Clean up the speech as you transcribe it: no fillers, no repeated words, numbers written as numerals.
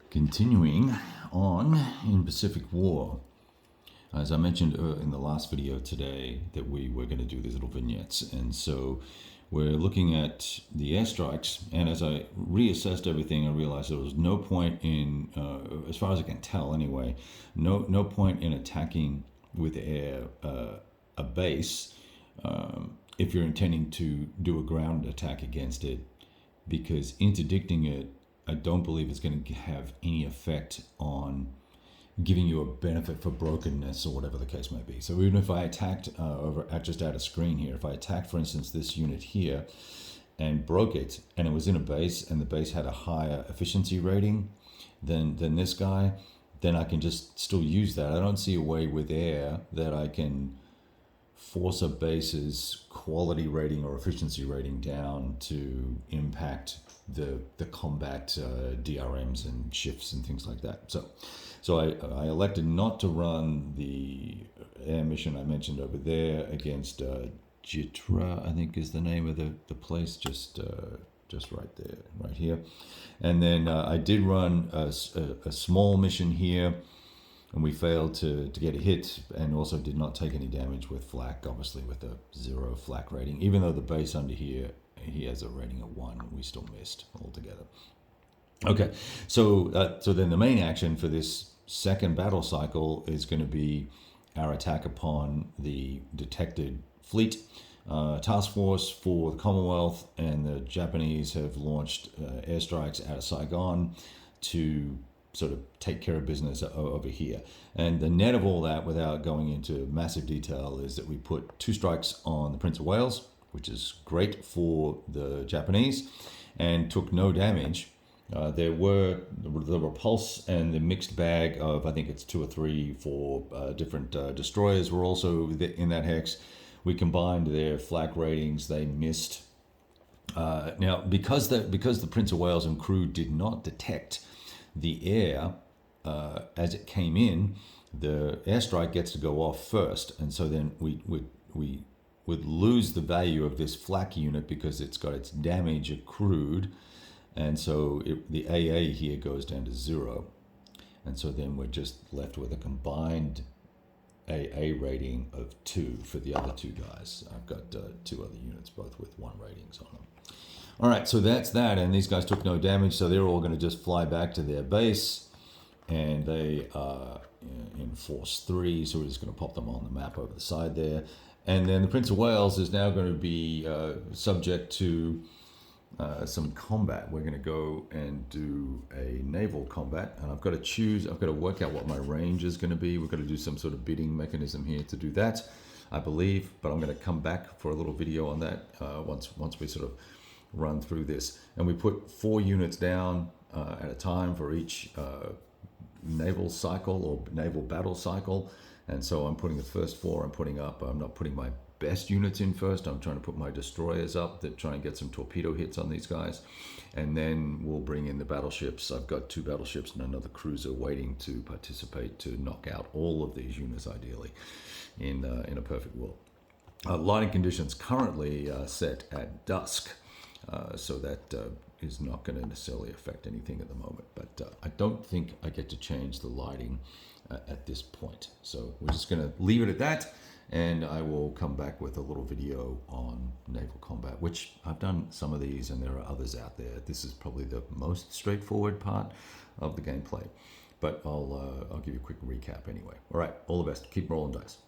Continuing on in Pacific War, as I mentioned in the last video today that we were going to do these little vignettes, and so we're looking at the airstrikes, and as I reassessed everything, I realized there was no point in, as far as I can tell anyway, no point in attacking with air a base if you're intending to do a ground attack against it, because interdicting it, I don't believe it's going to have any effect on giving you a benefit for brokenness or whatever the case may be. So even if I attacked just out of screen here, if I attacked, for instance, this unit here and broke it, and it was in a base, and the base had a higher efficiency rating than this guy, then I can just still use that. I don't see a way with air that I can force a base's quality rating or efficiency rating down to impact the combat DRMs and shifts and things like that. So I elected not to run the air mission I mentioned over there against Jitra, I think is the name of the place, just right there, right here. And then I did run a small mission here, and we failed to get a hit, and also did not take any damage with flak, obviously with a 0 flak rating. Even though the base under here, he has a rating of 1, we still missed altogether. Okay, so then the main action for this second battle cycle is going to be our attack upon the detected fleet. Task force for the Commonwealth and the Japanese have launched airstrikes out of Saigon to sort of take care of business over here. And the net of all that, without going into massive detail, is that we put 2 strikes on the Prince of Wales, which is great for the Japanese, and took no damage. There were the repulse and the mixed bag of, I think it's 2 or 3, 4 different destroyers were also in that hex. We combined their flak ratings, they missed. Now, because the Prince of Wales and crew did not detect the air as it came in, the airstrike gets to go off first, and so then we would lose the value of this flak unit because it's got its damage accrued, and so the AA here goes down to 0, and so then we're just left with a combined AA rating of 2 for the other 2 guys. I've got 2 other units, both with 1 ratings on them. All right, so that's that, and these guys took no damage, so they're all going to just fly back to their base, and they are in force 3, so we're just going to pop them on the map over the side there. And then the Prince of Wales is now going to be subject to some combat. We're going to go and do a naval combat, and I've got to work out what my range is going to be. We've got to do some sort of bidding mechanism here to do that, I believe, but I'm going to come back for a little video on that once we sort of run through this. And we put 4 units down at a time for each naval cycle or naval battle cycle, and so I'm putting the first 4 I'm putting up. I'm not putting my best units in first. I'm trying to put my destroyers up that try and get some torpedo hits on these guys, and then we'll bring in the battleships. I've got 2 battleships and another cruiser waiting to participate to knock out all of these units, ideally, in a perfect world. Lighting conditions currently set at dusk, so that is not going to necessarily affect anything at the moment, but I don't think I get to change the lighting at this point. So we're just going to leave it at that, and I will come back with a little video on naval combat, which I've done some of these, and there are others out there. This is probably the most straightforward part of the gameplay, but I'll give you a quick recap anyway. All right, all the best. Keep rolling dice.